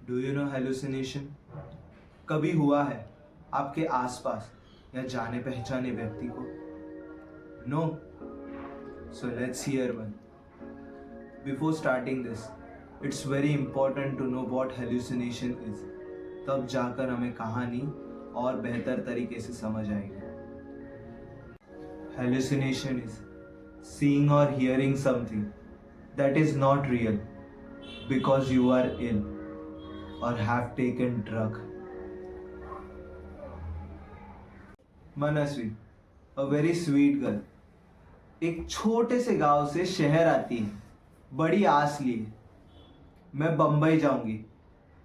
Do you know hallucination कभी हुआ है आपके आसपास या जाने पहचाने व्यक्ति को? No? So let's hear one. Before starting this, it's very important to know what hallucination is. तब जाकर हमें कहानी और बेहतर तरीके से समझ आएगी. Hallucination is seeing or hearing something that is not real because you are ill or have taken drug. Manasvi, a very sweet girl, एक छोटे से गांव से शहर आती है बड़ी आस लिए. मैं बम्बई जाऊंगी.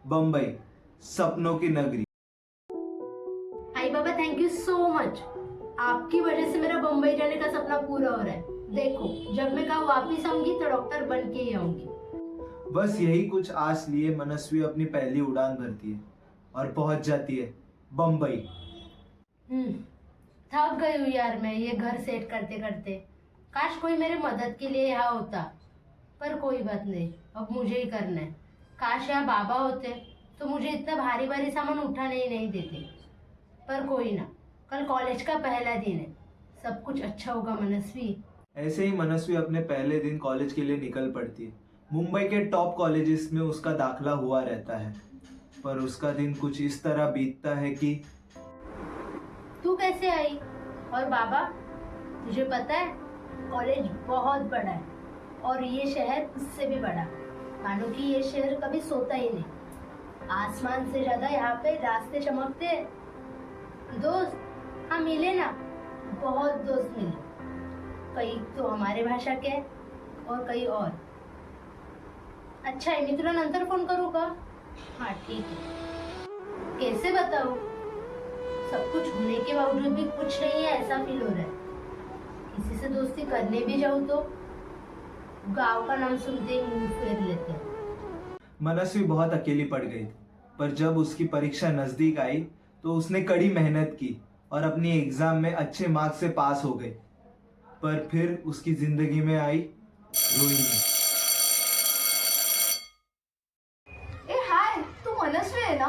बम्बई, सपनों की नगरी. आई बाबा, थैंक यू सो मच. आपकी वजह से मेरा बम्बई जाने का सपना पूरा हो रहा है. देखो, जब मैं गाँव वापिस आऊंगी तो डॉक्टर बन के ही आऊंगी. बस यही कुछ आस लिए मनस्वी अपनी पहली उड़ान भरती है और पहुंच जाती है बम्बई. थक गई हूँ यार मैं ये घर सेट करते करते. काश कोई मेरे मदद के लिए यहाँ होता, पर कोई बात नहीं, अब मुझे ही करना है. काश यहाँ बाबा होते तो मुझे इतना भारी भारी सामान उठाने ही नहीं देते. पर कोई ना, कल कॉलेज का पहला दिन है, सब कुछ अच्छा होगा मनस्वी. ऐसे ही मनस्वी अपने पहले दिन कॉलेज के लिए निकल पड़ती है. मुंबई के टॉप कॉलेजेस में उसका दाखला हुआ रहता है, पर उसका दिन कुछ इस तरह बीतता है कि तू कैसे आई? और बाबा, तुझे पता है कॉलेज बहुत बड़ा है और ये शहर उससे भी बड़ा. मानो कि ये शहर कभी सोता ही नहीं. आसमान से ज्यादा यहाँ पे रास्ते चमकते हैं. दोस्त, हाँ मिले ना, बहुत दोस्त मिले. कई तो हमारे भाषा के और कई और. अच्छा है, मैं तुला नंतर फोन करू का? हाँ ठीक है. कैसे बताऊँ, सब कुछ होने के बावजूद भी कुछ नहीं है ऐसा फील हो रहा है. किसी से दोस्ती करने भी जाऊँ तो गांव का नाम सुनते ही मुंह फेर लेते हैं. मनस्वी बहुत अकेली पड़ गई थी, पर जब उसकी परीक्षा नजदीक आई तो उसने कड़ी मेहनत की और अपनी एग्जाम में अच्छे मार्क्स से पास हो गई. पर फिर उसकी जिंदगी में आई रोहिणी. ए हाय, तू मनस्वी है ना?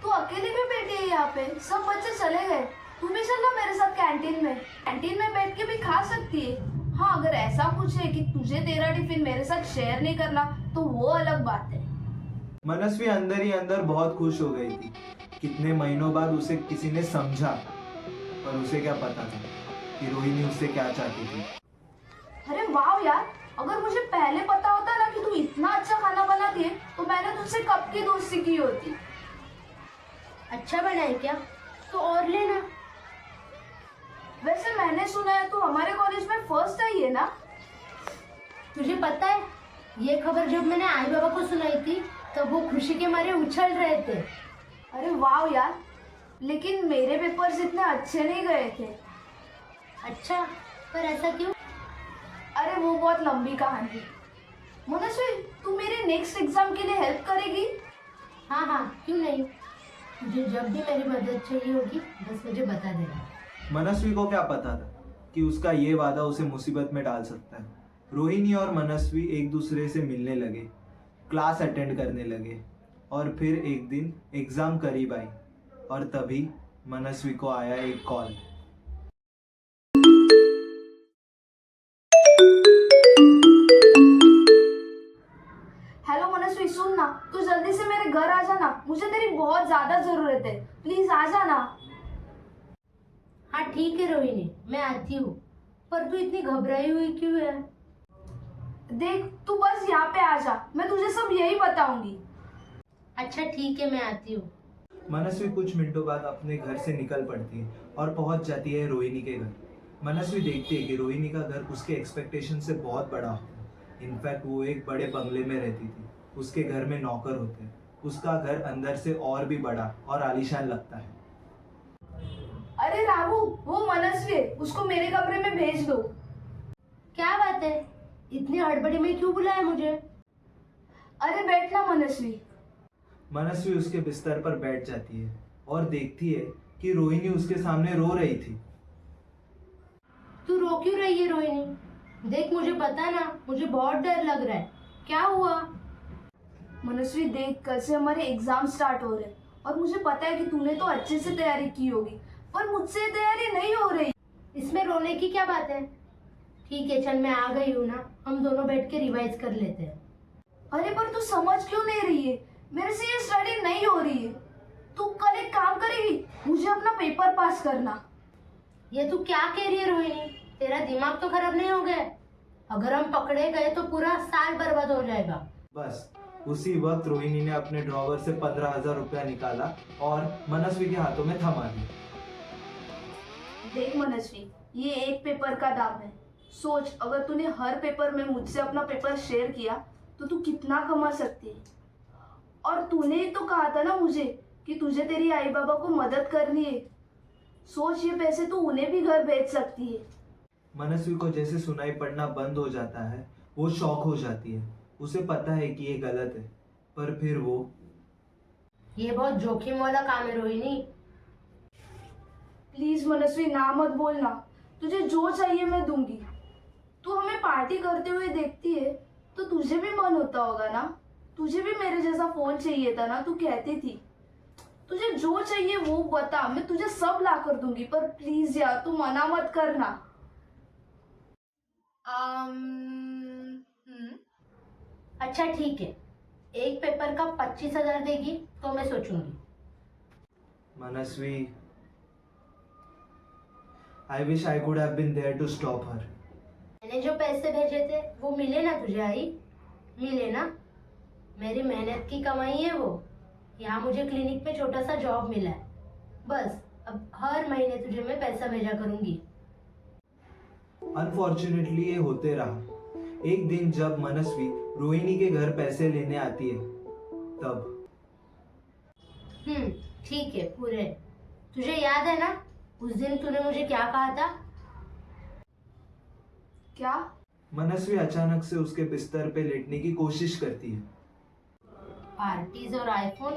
तू अकेली भी बैठी है यहाँ पे? सब बच्चे चले गए. तू भी चल ना मेरे साथ कैंटीन में. कैंटीन में बैठ के भी खा सकती है. हाँ, अगर ऐसा कुछ है कि तुझे तेरा टिफिन मेरे साथ शेयर नहीं करना तो वो अलग बात है. मनस्वी अंदर ही अंदर बहुत खुश हो गई थी. कितने महीनों बाद उसे किसी ने समझा, पर उसे क्या पता था कि रोहिणी उससे क्या चाहती थी. अरे वाह यार, अगर मुझे पहले पता होता ना कि तू इतना अच्छा खाना बनाती है तो मैंने तुझसे कब की दोस्ती की होती. अच्छा बना है क्या? तो और लेना. वैसे मैंने सुना है तू हमारे कॉलेज में फर्स्ट आई है ना? तुझे पता है, ये खबर जब मैंने आई बाबा को सुनाई थी तब वो खुशी के मारे उछल रहे थे. अरे वाह यार, लेकिन मेरे पेपर्स इतने अच्छे नहीं गए थे. अच्छा, पर ऐसा क्यों? अरे वो बहुत लंबी कहानी है. मनस्वी, तू मेरे नेक्स्ट एग्जाम के लिए हेल्प करेगी? हाँ हाँ, क्यों नहीं. तुझे जब भी मेरी मदद चाहिए होगी बस मुझे बता देना. मनस्वी को क्या पता था कि उसका ये वादा उसे मुसीबत में डाल सकता है. रोहिणी और मनस्वी एक दूसरे से मिलने लगे, क्लास अटेंड करने लगे और फिर एक दिन एग्जाम करीब आई और तभी मनस्वी को आया एक कॉल. हेलो मनस्वी, सुन ना, तू जल्दी से मेरे घर आ जाना. मुझे तेरी बहुत ज्यादा जरूरत है. प्लीज आ जाना. हाँ ठीक है रोहिणी, मैं आती हूँ. पर तू इतनी घबराई हुई क्यों है? देख, तू बस यहाँ पे आ जा, मैं तुझे सब यही बताऊंगी. अच्छा ठीक है, मैं आती हूँ. मनस्वी कुछ मिनटों बाद अपने घर से निकल पड़ती है और पहुंच जाती है रोहिणी के घर. मनस्वी देखती है कि रोहिणी का घर उसके एक्सपेक्टेशन से बहुत बड़ा होता है. इनफैक्ट वो एक बड़े बंगले में रहती थी. उसके घर में नौकर होते हैं. उसका घर अंदर से और भी बड़ा और आलीशान लगता है. अरे रामू, वो मनस्वी है, उसको मेरे कमरे में भेज दो. क्या बात है, इतनी हड़बड़ी में क्यों बुलाया मुझे? अरे बैठना मनस्वी. मनस्वी उसके बिस्तर पर बैठ जाती है और देखती है कि रोहिणी उसके सामने रो रही थी. तू रो क्यों रही है रोहिणी? देख, मुझे पता ना, मुझे बहुत डर लग रहा है. क्या हुआ? मनस्वी देख, कल से हमारे एग्जाम स्टार्ट हो रहे हैं और मुझे पता है कि तूने तो अच्छे से तैयारी की होगी, पर मुझसे तैयारी नहीं हो रही। इसमें रोने की क्या बात है? ठीक है चल, मैं आ गई हूँ ना, हम दोनों बैठ के रिवाइज कर लेते हैं। अरे पर तू समझ क्यों नहीं रही है? मेरे से ये स्टडी नहीं हो रही है। तू कल एक काम करेगी, मुझे अपना पेपर पास करना। ये तू क्या कह रही है रोहिणी? तेरा दिमाग तो खराब नहीं हो गया? अगर हम पकड़े गए तो पूरा साल बर्बाद हो जाएगा। बस उसी वक्त रोहिणी ने अपने ड्रॉवर से 15,000 रुपया निकाला और मनस्वी के हाथों में थमा दिया। देख मनस्वी, ये एक पेपर का दाम है। सोच, अगर तूने हर पेपर में मुझसे अपना पेपर शेयर किया तो तू कितना कमा सकती है। और तूने ही तो कहा था ना मुझे कि तुझे तेरी आई बाबा को मदद करनी है। सोच, ये पैसे तू उन्हें भी घर भेज सकती है। मनस्वी को जैसे सुनाई पड़ना बंद हो जाता है, वो शॉक हो जाती है। उसे पता है कि ये गलत है, पर फिर वो ये बहुत जोखिम वाला काम है रोहिणी। प्लीज मनस्वी, ना मत बोलना। तुझे जो चाहिए मैं दूंगी। तू हमें पार्टी करते हुए देखती है तो तुझे भी मन होता होगा ना। तुझे भी मेरे जैसा फोन चाहिए था ना, तू कहती थी। तुझे जो चाहिए वो बता, मैं तुझे सब ला कर दूंगी, पर प्लीज यार तू मना मत करना। अच्छा ठीक है, एक पेपर का 25,000 देगी तो मैं सोचूंगी। Manasvi, I wish I could have been there to stop her. मैंने जो पैसे भेजे थे वो मिले ना तुझे? आई मिले ना? मेरी मेहनत की कमाई है वो। यहाँ मुझे क्लिनिक में छोटा सा जॉब मिला है। बस अब हर महीने तुझे मैं पैसा भेजा करूंगी। अनफॉर्चुनेटली ये होते रहा। एक दिन जब मनस्वी रोहिणी के घर पैसे लेने आती है तब ठीक है पूरे। तुझे याद है ना उस दिन तूने मुझे क्या कहा था? क्या? मनस्वी अचानक से उसके बिस्तर पे लेटने की कोशिश करती है। पार्टीज और आईफोन?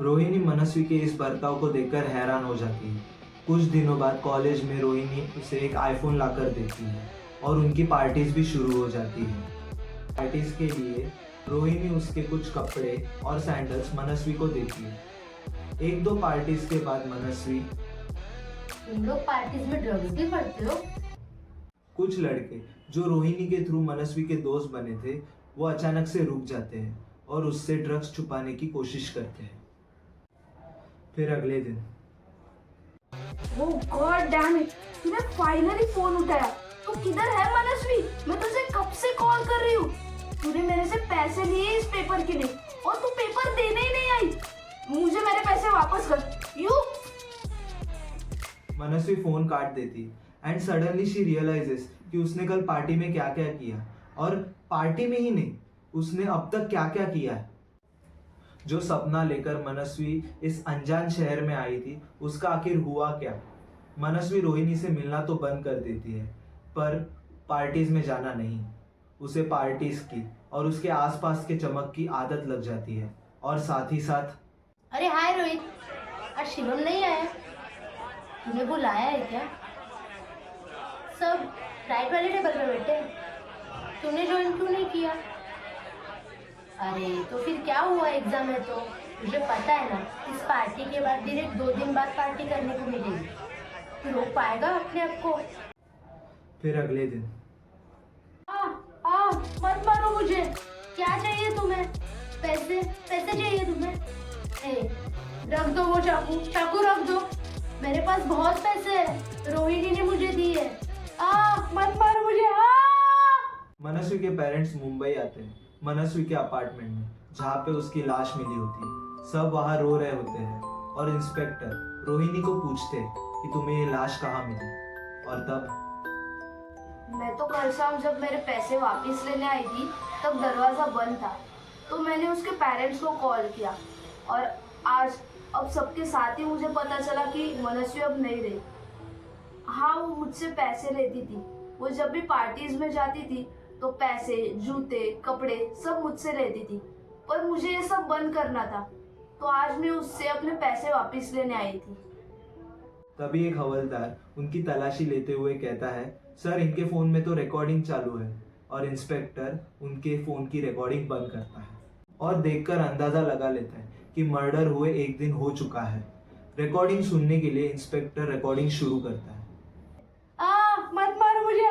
रोहिणी मनस्वी के इस बर्ताव को देखकर हैरान हो जाती है। कुछ दिनों बाद कॉलेज में रोहिणी उसे एक आईफोन लाकर देती है और उनकी पार्टीज भी शुरू हो जाती है। पार्टीज के लिए रोहिणी उसके कुछ कपड़े और सैंडल्स मनस्वी को देती है। एक दो पार्टीज के बाद मनस्वी, तुम लोग पार्टीज में ड्रग्स भी करते हो? कुछ लड़के जो रोहिणी के थ्रू मनस्वी के दोस्त बने थे वो अचानक से रुक जाते हैं और उससे ड्रग्स छुपाने की कोशिश करते हैं। फिर अगले दिन ओह गॉड डैम इट, तूने फाइनली फोन उठाया। तू किधर है मनस्वी? मैं तुझे कब से कॉल कर रही हूँ। तूने मेरे से पैसे लिए इस पेपर के लिए और तू पेपर देने ही नहीं आई। मुझे मेरे पैसे वापस कर। यू मनस्वी फोन काट देती एंड सडनली शी रियलाइजेस कि उसने कल पार्टी में क्या क्या किया, और पार्टी में ही नहीं, उसने अब तक क्या क्या किया है। जो सपना लेकर मनस्वी इस अनजान शहर में आई थी उसका आखिर हुआ क्या? मनस्वी रोहिणी से मिलना तो बंद कर देती है, पर पार्टीज में जाना नहीं। उसे पार्टीज की और उसके आसपास के चमक की आदत लग जाती है, और साथ ही साथ अरे हाय रोहित, आज शिवम नहीं आया? तूने बुलाया है क्या? सब राइट वाले टेबल पे बैठे हैं। तूने ज्वाइन क्यों नहीं किया? अरे तो फिर क्या हुआ, एग्जाम है तो? तुझे पता है ना इस पार्टी के बाद डायरेक्ट 2 दिन बाद पार्टी करने को मिलेगी। तू रोक पाएगा अपने आप को? फिर अगले दिन मत मारो मुझे। क्या चाहिए तुम्हें? पैसे पैसे चाहिए तुम्हें? रख दो वो चाकू, चाकू रख दो। मेरे पास बहुत पैसे हैं, रोहिणी ने मुझे दिए। मत मारो मुझे। मनस्वी के पेरेंट्स मुंबई आते हैं मनस्वी के अपार्टमेंट में, जहाँ पे उसकी लाश मिली होती है। सब वहाँ रो रहे होते हैं और इंस्पेक्टर रोहिणी को पूछते हैं कि तुम्हें ये लाश कहाँ मिली। और तब मैं तो कल शाम जब मेरे पैसे वापस लेने आई थी तब दरवाजा बंद था, तो मैंने उसके पेरेंट्स को कॉल किया और आज अब सबके साथ ही मुझे पता चला कि मनस्वी अब नहीं रही। हाँ, वो मुझसे पैसे लेती थी। वो जब भी पार्टीज में जाती थी तो पैसे, जूते, कपड़े सब मुझसे लेती थी, पर मुझे ये सब बंद करना था, तो आज मैं उससे अपने पैसे वापस लेने आई थी। तभी एक हवलदार उनकी तलाशी लेते हुए कहता है, सर इनके फ़ोन में तो रिकॉर्डिंग चालू है। और इंस्पेक्टर उनके फ़ोन की रिकॉर्डिंग बंद करता है। और देखकर अंदाजा लगा लेता है कि मर्डर हुए एक दिन हो चुका है। रिकॉर्डिंग सुनने के लिए इंस्पेक्टर रिकॉर्डिंग शुरू करता है। मत मारो मुझे।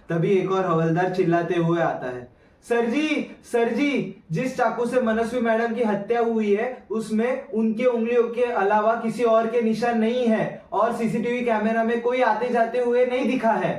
तभी एक और हवलदार चिल्लाते हुए आता है, सर जी, जिस चाकू से मनस्वी मैडम की हत्या हुई है उसमें उनके उंगलियों के अलावा किसी और के निशान नहीं है और सीसीटीवी कैमरा में कोई आते जाते हुए नहीं दिखा है।